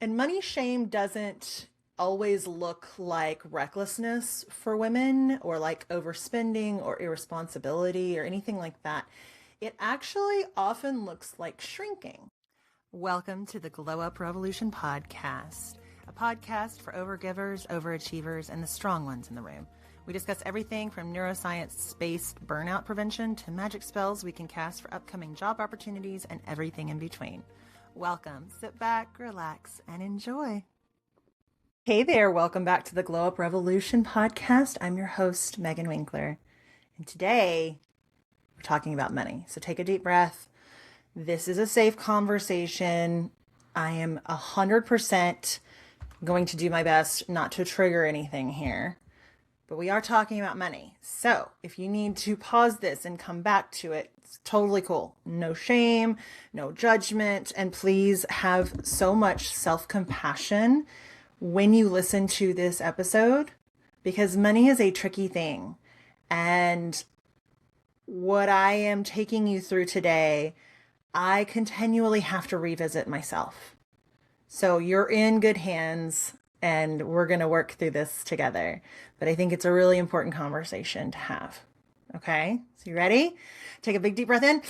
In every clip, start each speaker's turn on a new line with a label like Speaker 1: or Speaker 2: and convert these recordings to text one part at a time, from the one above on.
Speaker 1: And money shame doesn't always look like recklessness for women or like overspending or irresponsibility or anything like that. It actually often looks like shrinking. Welcome to the Glow Up Revolution podcast, a podcast for overgivers, overachievers, and the strong ones in the room. We discuss everything from neuroscience-based burnout prevention to magic spells we can cast for upcoming job opportunities and everything in between. Welcome. Sit back, relax, and enjoy. Hey there. Welcome back to the Glow Up Revolution podcast. I'm your host, Megan Winkler. And today we're talking about money. So take a deep breath. This is a safe conversation. I am 100% going to do my best not to trigger anything here, but we are talking about money. So if you need to pause this and come back to it, it's totally cool. No shame, no judgment, and please have so much self-compassion when you listen to this episode, because money is a tricky thing. And what I am taking you through today, I continually have to revisit myself. So you're in good hands and we're going to work through this together. But I think it's a really important conversation to have. Okay, so you ready? Take a big deep breath in.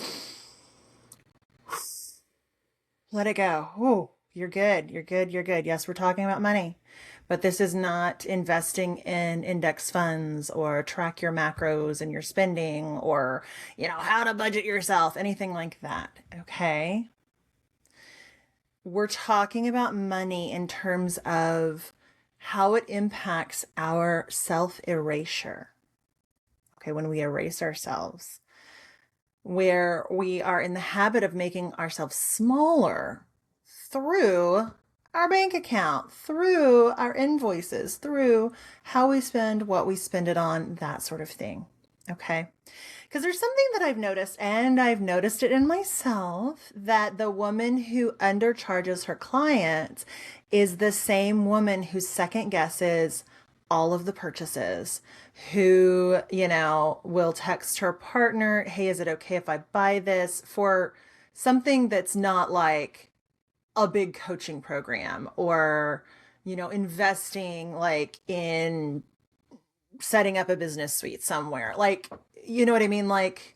Speaker 1: Let it go. Ooh, you're good. You're good. You're good. Yes, we're talking about money, but this is not investing in index funds or track your macros and your spending or, how to budget yourself, anything like that. Okay. We're talking about money in terms of how it impacts our self-erasure. Okay, when we erase ourselves, where we are in the habit of making ourselves smaller through our bank account, through our invoices, through how we spend, what we spend it on, that sort of thing. Okay. Because there's something that I've noticed, and I've noticed it in myself, that the woman who undercharges her clients is the same woman who second guesses all of the purchases, who, will text her partner, hey, is it okay if I buy this for something that's not like a big coaching program or, investing like in setting up a business suite somewhere. Like, you know what I mean? Like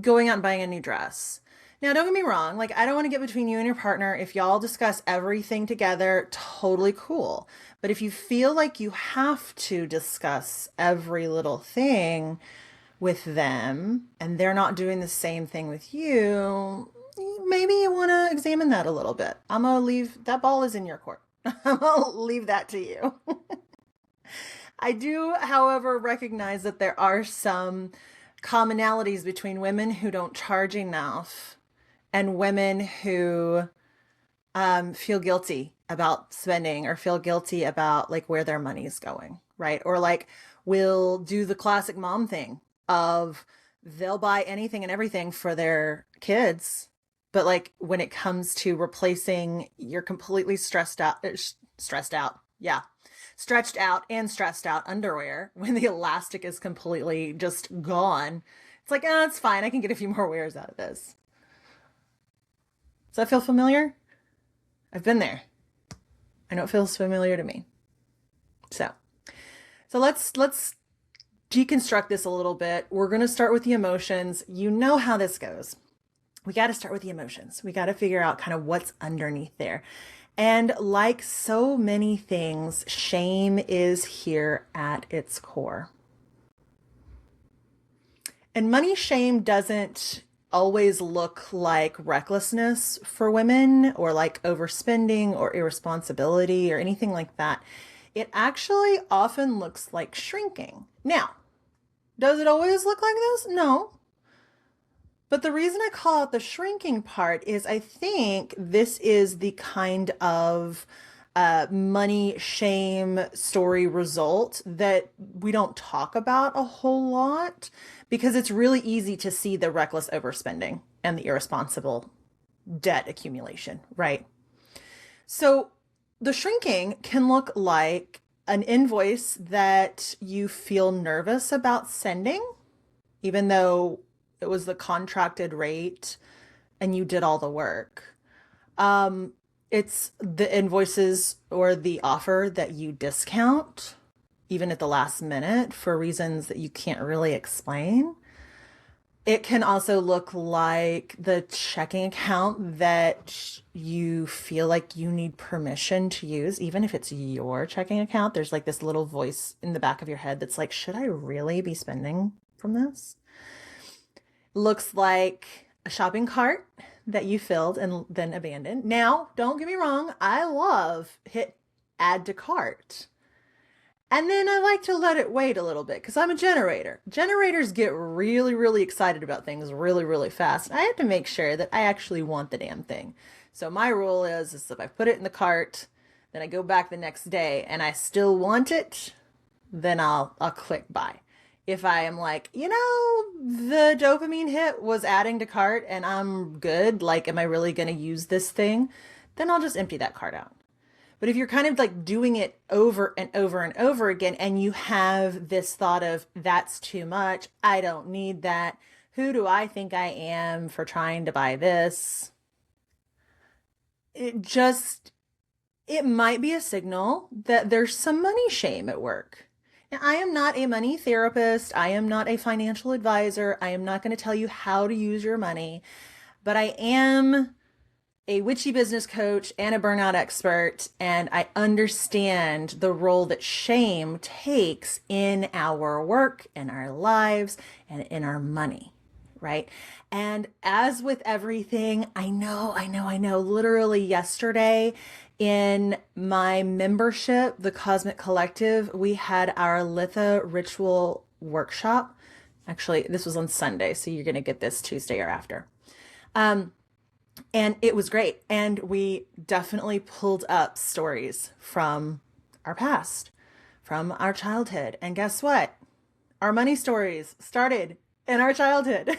Speaker 1: going out and buying a new dress. Now, don't get me wrong. Like, I don't want to get between you and your partner. If y'all discuss everything together, totally cool. But if you feel like you have to discuss every little thing with them and they're not doing the same thing with you, maybe you want to examine that a little bit. I'm going to leave that ball is in your court. I'm going to leave that to you. I do, however, recognize that there are some commonalities between women who don't charge enough and women who feel guilty about spending or feel guilty about like where their money is going, right? Or like will do the classic mom thing of they'll buy anything and everything for their kids, but like when it comes to replacing your completely stressed out, yeah, stretched out and stressed out underwear when the elastic is completely just gone, it's like, it's fine. I can get a few more wears out of this. Does that feel familiar? I've been there. I know it feels familiar to me. So let's deconstruct this a little bit. We're going to start with the emotions. You know how this goes. We got to start with the emotions. We got to figure out kind of what's underneath there. And like so many things, shame is here at its core. And money shame doesn't always look like recklessness for women or like overspending or irresponsibility or anything like that. It actually often looks like shrinking. Now, does it always look like this? No. But the reason I call out the shrinking part is I think this is the kind of money shame story result that we don't talk about a whole lot because it's really easy to see the reckless overspending and the irresponsible debt accumulation, right? So the shrinking can look like an invoice that you feel nervous about sending, even though it was the contracted rate and you did all the work. It's the invoices or the offer that you discount, even at the last minute, for reasons that you can't really explain. It can also look like the checking account that you feel like you need permission to use, even if it's your checking account. There's like this little voice in the back of your head that's like, should I really be spending from this? Looks like a shopping cart that you filled and then abandoned. Now, don't get me wrong, I love hit add to cart. And then I like to let it wait a little bit because I'm a generator. Generators get really, really excited about things really, really fast. I have to make sure that I actually want the damn thing. So my rule is if I put it in the cart, then I go back the next day and I still want it, then I'll click buy. If I am like, the dopamine hit was adding to cart and I'm good, like, am I really going to use this thing? Then I'll just empty that cart out. But if you're kind of like doing it over and over and over again, and you have this thought of, that's too much, I don't need that, who do I think I am for trying to buy this? It might be a signal that there's some money shame at work. Now, I am not a money therapist. I am not a financial advisor. I am not going to tell you how to use your money, but I am a witchy business coach and a burnout expert, and I understand the role that shame takes in our work, in our lives, and in our money, right? And as with everything, I know, literally yesterday in my membership, the Cosmic Collective, we had our Litha ritual workshop. Actually, this was on Sunday, so you're going to get this Tuesday or after. And it was great. And we definitely pulled up stories from our past, from our childhood. And guess what? Our money stories started in our childhood.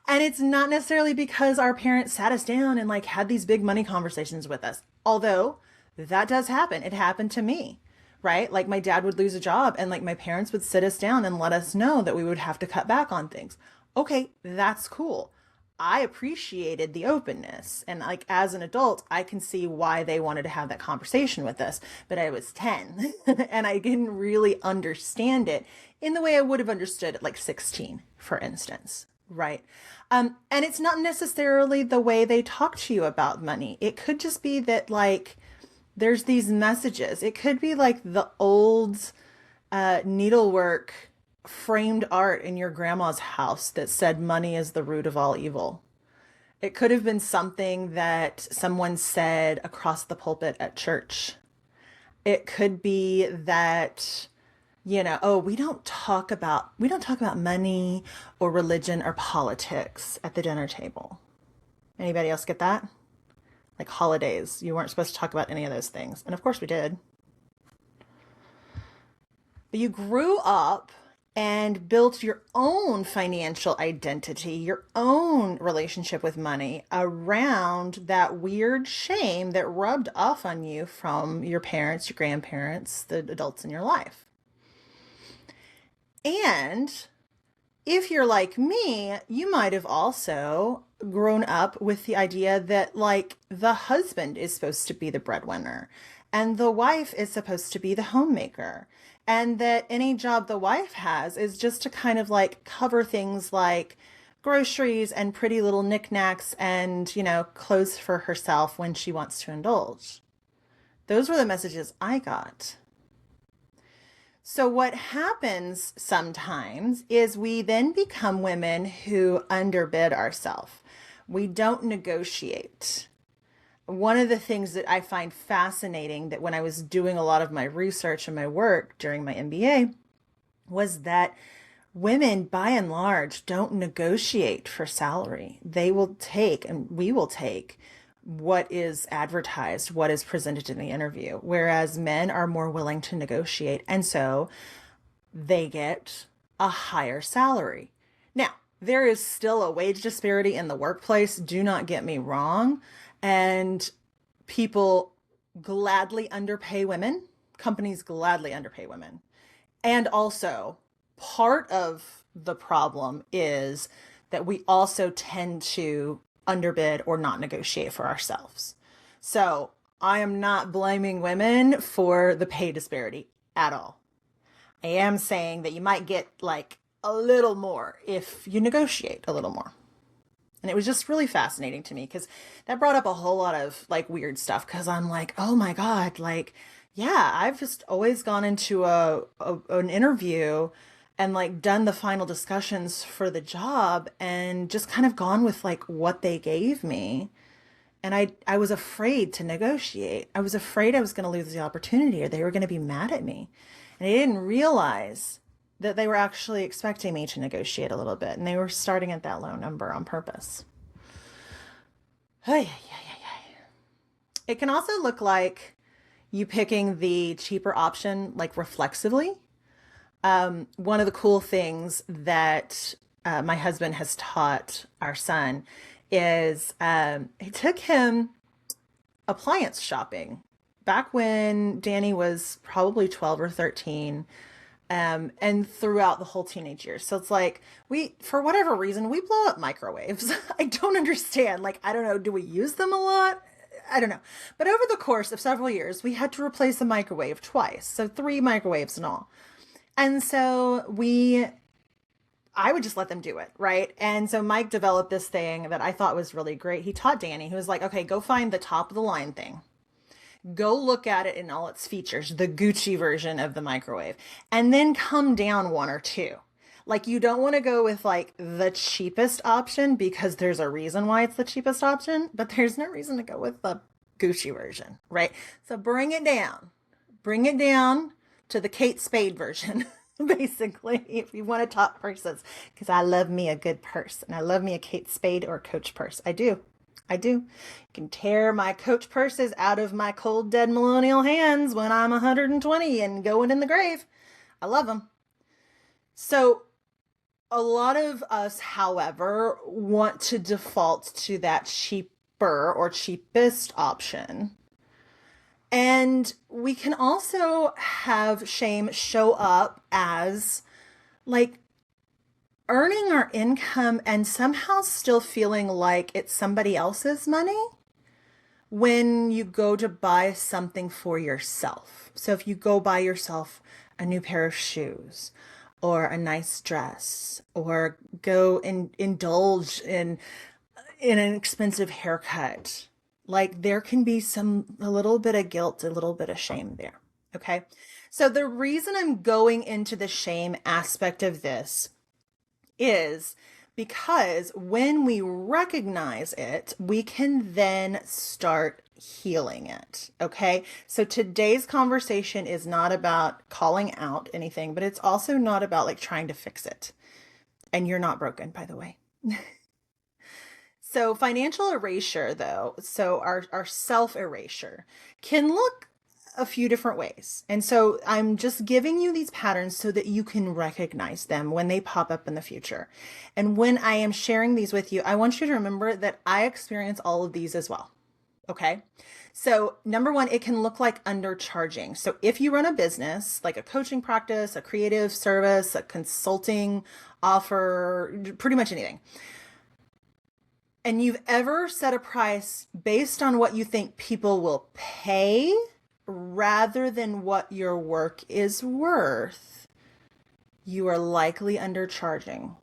Speaker 1: And it's not necessarily because our parents sat us down and like had these big money conversations with us. Although that does happen. It happened to me, right? Like my dad would lose a job and like my parents would sit us down and let us know that we would have to cut back on things. Okay, that's cool. I appreciated the openness. And like as an adult, I can see why they wanted to have that conversation with us. But I was 10 and I didn't really understand it in the way I would have understood at like 16, for instance. Right. And it's not necessarily the way they talk to you about money. It could just be that like there's these messages. It could be like the old needlework framed art in your grandma's house that said money is the root of all evil. It could have been something that someone said across the pulpit at church. It could be that, oh, we don't talk about money or religion or politics at the dinner table. Anybody else get that? Like holidays, you weren't supposed to talk about any of those things. And of course we did. But you grew up and built your own financial identity, your own relationship with money around that weird shame that rubbed off on you from your parents, your grandparents, the adults in your life. And if you're like me, you might have also grown up with the idea that like the husband is supposed to be the breadwinner and the wife is supposed to be the homemaker. And that any job the wife has is just to kind of like cover things like groceries and pretty little knickknacks and, clothes for herself when she wants to indulge. Those were the messages I got. So what happens sometimes is we then become women who underbid ourselves. We don't negotiate. One of the things that I find fascinating that when I was doing a lot of my research and my work during my MBA was that women, by and large, don't negotiate for salary. They will take, and we will take, what is advertised, what is presented in the interview, whereas men are more willing to negotiate. And so they get a higher salary. Now, there is still a wage disparity in the workplace. Do not get me wrong. And people gladly underpay women. Companies gladly underpay women. And also, part of the problem is that we also tend to underbid or not negotiate for ourselves. So I am not blaming women for the pay disparity at all. I am saying that you might get like a little more if you negotiate a little more. And it was just really fascinating to me because that brought up a whole lot of like weird stuff. Because I'm like, oh my God, like, yeah, I've just always gone into an interview and like done the final discussions for the job and just kind of gone with like what they gave me. And I was afraid to negotiate. I was afraid I was going to lose the opportunity or they were going to be mad at me. And I didn't realize that they were actually expecting me to negotiate a little bit. And they were starting at that low number on purpose. It can also look like you picking the cheaper option, like reflexively. One of the cool things that my husband has taught our son is it took him appliance shopping back when Danny was probably 12 or 13, and throughout the whole teenage years. So it's like for whatever reason, we blow up microwaves. I don't understand. Like, I don't know, do we use them a lot? I don't know. But over the course of several years, we had to replace the microwave twice. So 3 microwaves in all. And so I would just let them do it, right? And so Mike developed this thing that I thought was really great. He taught Danny. He was like, okay, go find the top of the line thing. Go look at it in all its features, the Gucci version of the microwave, and then come down 1 or 2. Like, you don't want to go with like the cheapest option because there's a reason why it's the cheapest option, but there's no reason to go with the Gucci version, right? So bring it down. Bring it down to the Kate Spade version. Basically, if you want to talk purses, because I love me a good purse and I love me a Kate Spade or a Coach purse. I do. You can tear my Coach purses out of my cold, dead millennial hands when I'm 120 and going in the grave. I love them. So a lot of us, however, want to default to that cheaper or cheapest option. And we can also have shame show up as like earning our income and somehow still feeling like it's somebody else's money when you go to buy something for yourself. So if you go buy yourself a new pair of shoes or a nice dress or go and indulge in an expensive haircut, like there can be a little bit of guilt, a little bit of shame there. Okay. So the reason I'm going into the shame aspect of this is because when we recognize it, we can then start healing it. Okay. So today's conversation is not about calling out anything, but it's also not about like trying to fix it. And you're not broken, by the way. So financial erasure, though, so our self-erasure can look a few different ways. And so I'm just giving you these patterns so that you can recognize them when they pop up in the future. And when I am sharing these with you, I want you to remember that I experience all of these as well. Okay. So number 1, it can look like undercharging. So if you run a business, like a coaching practice, a creative service, a consulting offer, pretty much anything, and you've ever set a price based on what you think people will pay rather than what your work is worth, you are likely undercharging.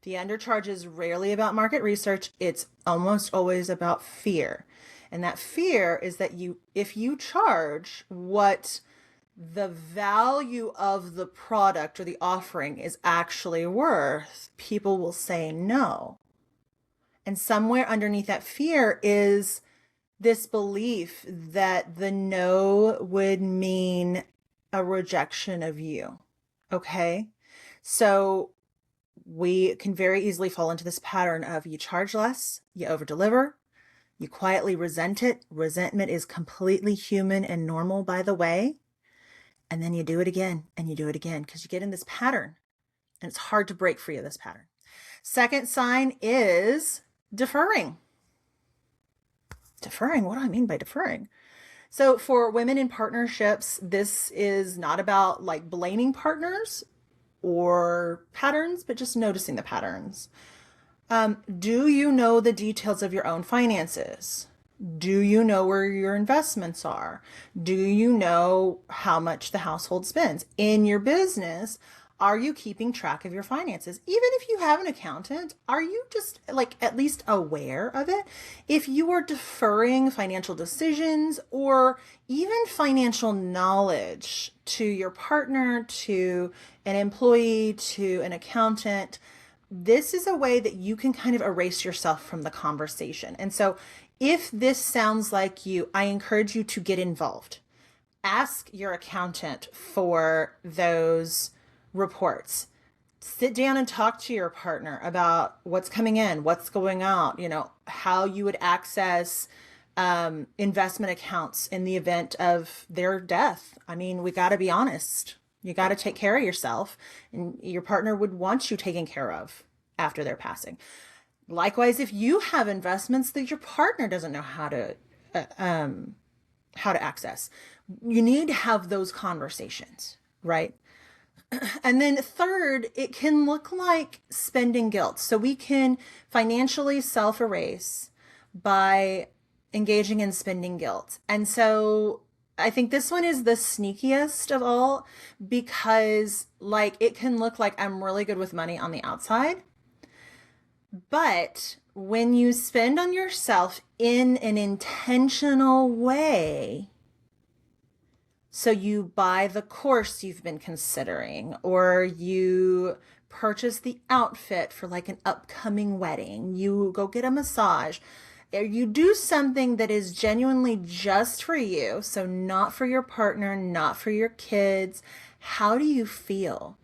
Speaker 1: The undercharge is rarely about market research. It's almost always about fear. And that fear is that if you charge what the value of the product or the offering is actually worth, people will say no. And somewhere underneath that fear is this belief that the no would mean a rejection of you. Okay. So we can very easily fall into this pattern of you charge less, you over deliver, you quietly resent it. Resentment is completely human and normal, by the way. And then you do it again and you do it again because you get in this pattern and it's hard to break free of this pattern. Second sign is deferring. Deferring, what do I mean by deferring? So for women in partnerships, this is not about like blaming partners or patterns, but just noticing the patterns. Do you know the details of your own finances? Do you know where your investments are? Do you know how much the household spends? In your business, are you keeping track of your finances? Even if you have an accountant, are you just like at least aware of it? If you are deferring financial decisions or even financial knowledge to your partner, to an employee, to an accountant, this is a way that you can kind of erase yourself from the conversation. And so if this sounds like you, I encourage you to get involved. Ask your accountant for those reports. Sit down and talk to your partner about what's coming in, what's going out, how you would access investment accounts in the event of their death. I mean, we got to be honest. You got to take care of yourself, and your partner would want you taken care of after their passing. Likewise, if you have investments that your partner doesn't know how to access, you need to have those conversations, right? And then third, it can look like spending guilt. So we can financially self-erase by engaging in spending guilt. And so I think this one is the sneakiest of all because it can look like I'm really good with money on the outside. But when you spend on yourself in an intentional way, so you buy the course you've been considering, or you purchase the outfit for an upcoming wedding, you go get a massage, or you do something that is genuinely just for you, so not for your partner, not for your kids, how do you feel?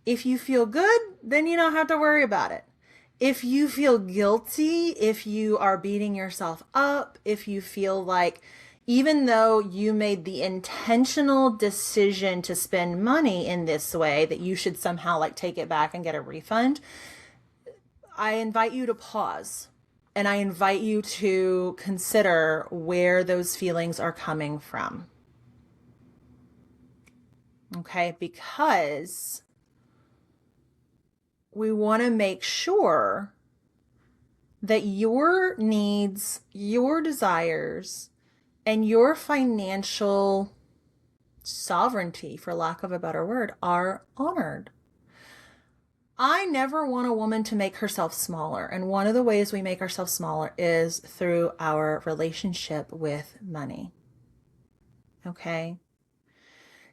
Speaker 1: If you feel good, then you don't have to worry about it. If you feel guilty, if you are beating yourself up, if you feel like even though you made the intentional decision to spend money in this way, that you should somehow take it back and get a refund, I invite you to pause and I invite you to consider where those feelings are coming from. Okay, because we want to make sure that your needs, your desires, and your financial sovereignty, for lack of a better word, are honored. I never want a woman to make herself smaller. And one of the ways we make ourselves smaller is through our relationship with money. Okay?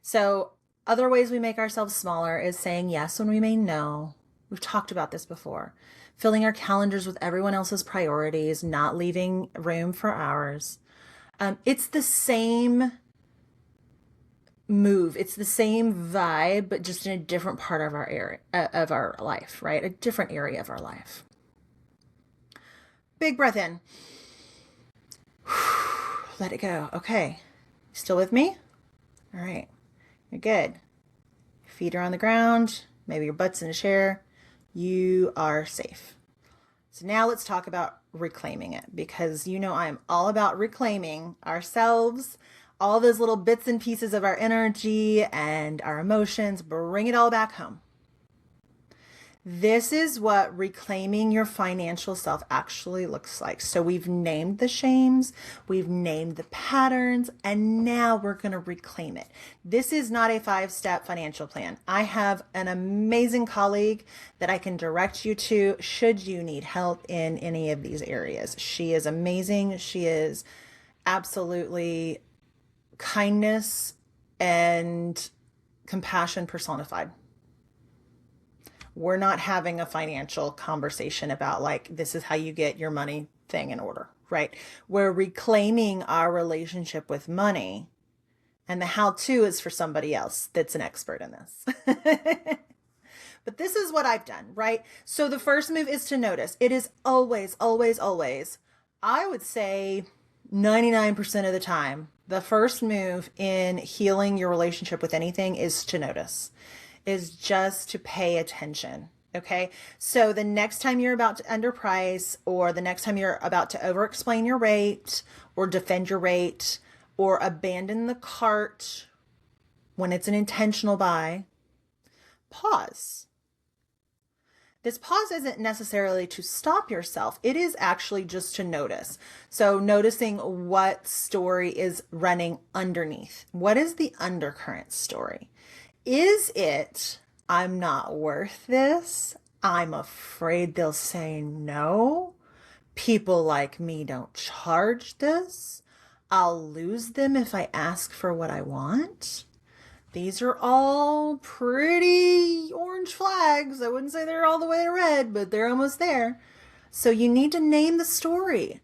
Speaker 1: So other ways we make ourselves smaller is saying yes when we mean no. We've talked about this before. Filling our calendars with everyone else's priorities, not leaving room for ours. It's the same move. It's the same vibe, but just in a different part of our area of our life, right? A different area of our life. Big breath in. Let it go. Okay. Still with me? All right. You're good. Your feet are on the ground. Maybe your butt's in a chair. You are safe. So now let's talk about reclaiming it, because I'm all about reclaiming ourselves, all those little bits and pieces of our energy and our emotions, bring it all back home. This is what reclaiming your financial self actually looks like. So we've named the shames, we've named the patterns, and now we're going to reclaim it. This is not a 5-step financial plan. I have an amazing colleague that I can direct you to should you need help in any of these areas. She is amazing. She is absolutely kindness and compassion personified. We're not having a financial conversation about this is how you get your money thing in order, right? We're reclaiming our relationship with money, and the how-to is for somebody else that's an expert in this. But this is what I've done, right? So the first move is to notice. It is always, always, always, I would say 99% of the time, the first move in healing your relationship with anything is to notice. Is just to pay attention. Okay. So the next time you're about to underprice, or the next time you're about to over-explain your rate or defend your rate or abandon the cart when it's an intentional buy, pause. This pause isn't necessarily to stop yourself. It is actually just to notice. So noticing what story is running underneath. What is the undercurrent story? Is it, I'm not worth this? I'm afraid they'll say no. People like me don't charge this. I'll lose them if I ask for what I want. These are all pretty orange flags. I wouldn't say they're all the way to red, but they're almost there. So you need to name the story.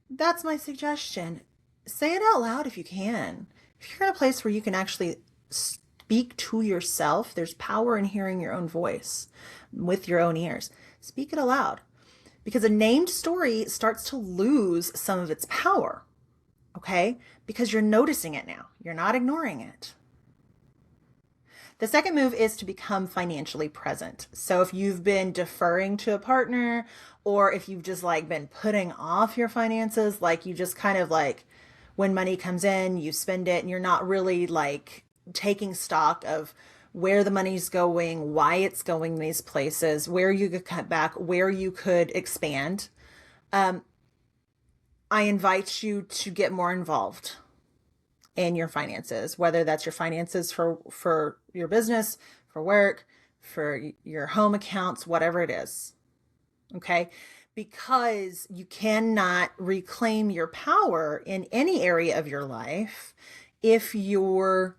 Speaker 1: That's my suggestion. Say it out loud if you can. If you're in a place where you can actually speak to yourself, there's power in hearing your own voice with your own ears. Speak it aloud, because a named story starts to lose some of its power, okay? Because you're noticing it now. You're not ignoring it. The second move is to become financially present. So if you've been deferring to a partner, or if you've just like been putting off your finances, like you just kind of like, when money comes in, you spend it and you're not really like taking stock of where the money's going, why it's going these places, where you could cut back, where you could expand. I invite you to get more involved in your finances, whether that's your finances for your business, for work, for your home accounts, whatever it is. Okay? Because you cannot reclaim your power in any area of your life if you're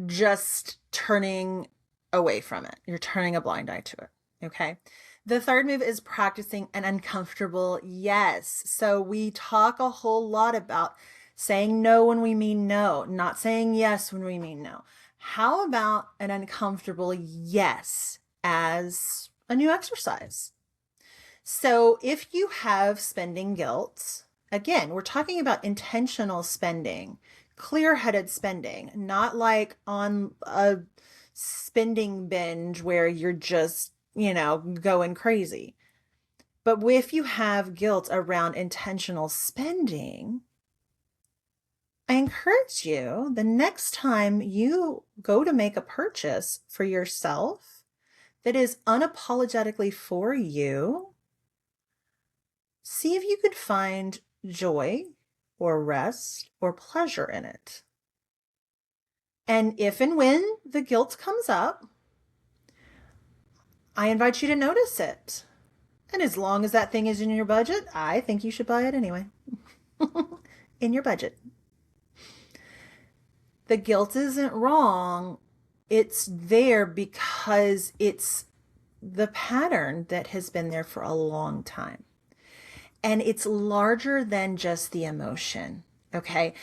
Speaker 1: just turning away from it. You're turning a blind eye to it. Okay? The third move is practicing an uncomfortable yes. So we talk a whole lot about saying no when we mean no, not saying yes when we mean no. How about an uncomfortable yes as a new exercise? So if you have spending guilt, again, we're talking about intentional spending, clear-headed spending, not like on a spending binge where you're just, going crazy. But if you have guilt around intentional spending, I encourage you, the next time you go to make a purchase for yourself that is unapologetically for you, see if you could find joy or rest or pleasure in it. And if and when the guilt comes up, I invite you to notice it. And as long as that thing is in your budget, I think you should buy it anyway. In your budget. The guilt isn't wrong. It's there because it's the pattern that has been there for a long time. And it's larger than just the emotion, okay?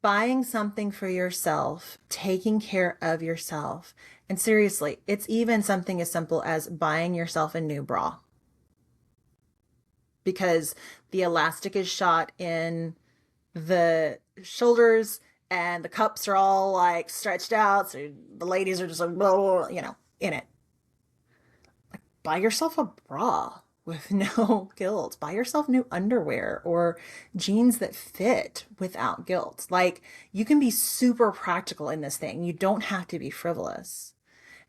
Speaker 1: Buying something for yourself, taking care of yourself, and seriously, it's even something as simple as buying yourself a new bra. Because the elastic is shot in the shoulders and the cups are all like stretched out, so the ladies are just like, blah, in it. Like, buy yourself a bra with no guilt. Buy yourself new underwear or jeans that fit without guilt. Like, you can be super practical in this thing. You don't have to be frivolous.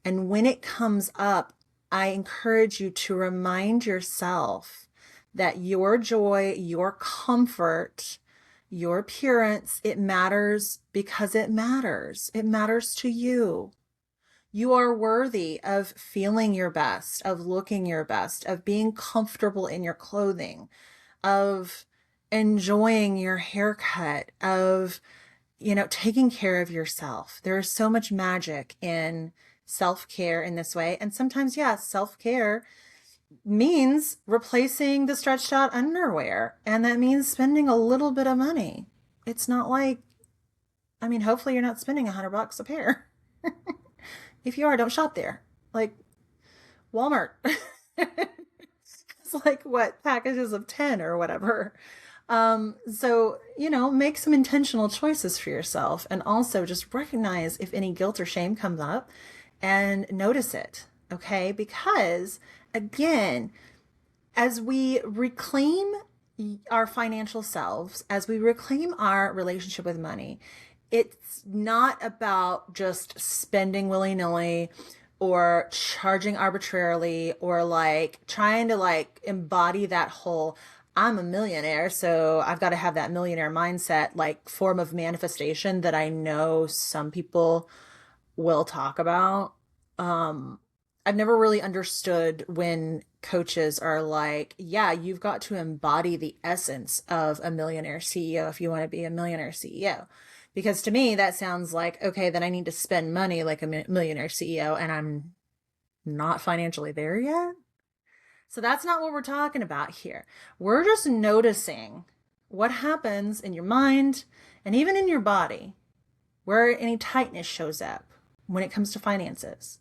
Speaker 1: And when it comes up, I encourage you to remind yourself that your joy, your comfort, your appearance, it matters because it matters. It matters to you. You are worthy of feeling your best, of looking your best, of being comfortable in your clothing, of enjoying your haircut, of, taking care of yourself. There is so much magic in self-care in this way. And sometimes, yes, self-care means replacing the stretched out underwear. And that means spending a little bit of money. It's not like, hopefully you're not spending $100 a pair. If you are, don't shop there. Like Walmart. It's like what, packages of 10 or whatever. So, make some intentional choices for yourself, and also just recognize if any guilt or shame comes up and notice it. Okay. Because again, as we reclaim our financial selves, as we reclaim our relationship with money, it's not about just spending willy-nilly, or charging arbitrarily or like trying to like embody that whole I'm a millionaire, so I've got to have that millionaire mindset, like form of manifestation that I know some people will talk about. Um, I've never really understood when coaches are like, yeah, you've got to embody the essence of a millionaire CEO if you want to be a millionaire CEO. Because to me, that sounds like, okay, then I need to spend money like a millionaire CEO, and I'm not financially there yet. So that's not what we're talking about here. We're just noticing what happens in your mind and even in your body where any tightness shows up when it comes to finances.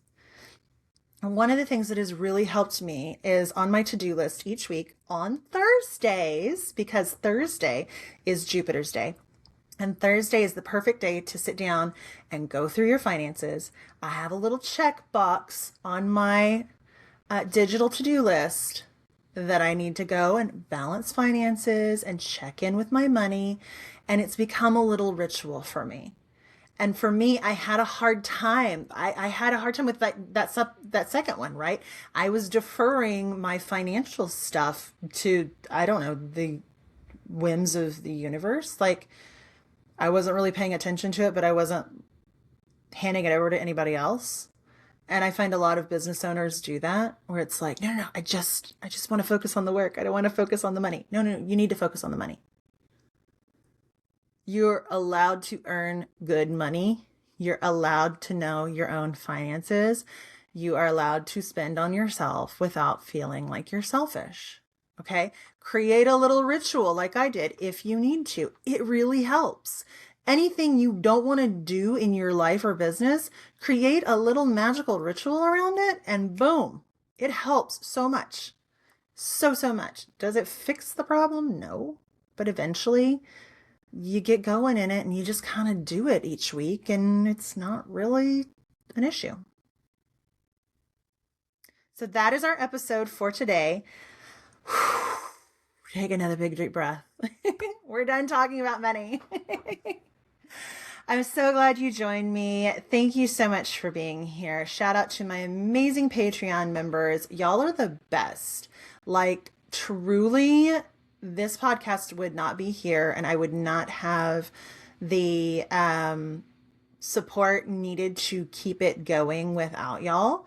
Speaker 1: And one of the things that has really helped me is on my to-do list each week on Thursdays, because Thursday is Jupiter's day. And Thursday is the perfect day to sit down and go through your finances. I have a little check box on my digital to-do list that I need to go and balance finances and check in with my money. And it's become a little ritual for me. And for me, I had a hard time. I had a hard time with that second one, right? I was deferring my financial stuff to, I don't know, the whims of the universe. Like, I wasn't really paying attention to it, but I wasn't handing it over to anybody else. And I find a lot of business owners do that, where it's like, no, no, no, I just want to focus on the work. I don't want to focus on the money. No, no, no, you need to focus on the money. You're allowed to earn good money. You're allowed to know your own finances. You are allowed to spend on yourself without feeling like you're selfish. Okay? Create a little ritual like I did if you need to. It really helps. Anything you don't want to do in your life or business, create a little magical ritual around it and boom, it helps so much. So much. Does it fix the problem? No. But eventually you get going in it and you just kind of do it each week and it's not really an issue. So that is our episode for today. Take another big deep breath. We're done talking about money. I'm so glad you joined me. Thank you so much for being here. Shout out to my amazing Patreon members. Y'all are the best. Like, truly, this podcast would not be here and I would not have the support needed to keep it going without y'all.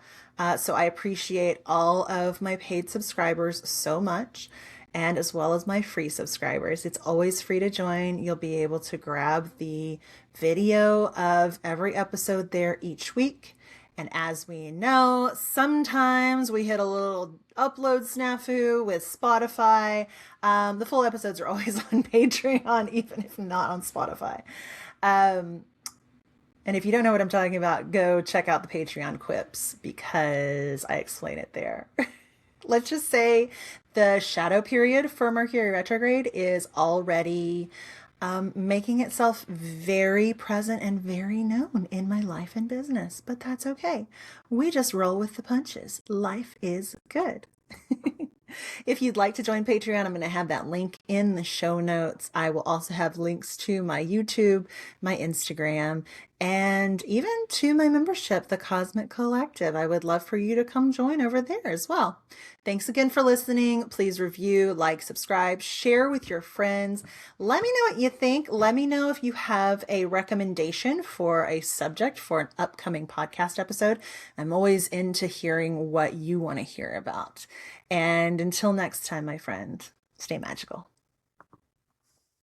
Speaker 1: So I appreciate all of my paid subscribers so much, and as well as my free subscribers. It's always free to join. You'll be able to grab the video of every episode there each week. And as we know, sometimes we hit a little upload snafu with Spotify. The full episodes are always on Patreon, even if not on Spotify. And if you don't know what I'm talking about, go check out the Patreon quips because I explain it there. Let's just say the shadow period for Mercury retrograde is already making itself very present and very known in my life and business. But that's okay. We just roll with the punches. Life is good. If you'd like to join Patreon, I'm going to have that link in the show notes. I will also have links to my YouTube, my Instagram, and even to my membership, the Cosmic Collective. I would love for you to come join over there as well. Thanks again for listening. Please review, like, subscribe, share with your friends. Let me know what you think. Let me know if you have a recommendation for a subject for an upcoming podcast episode. I'm always into hearing what you want to hear about. And until next time, my friend, stay magical.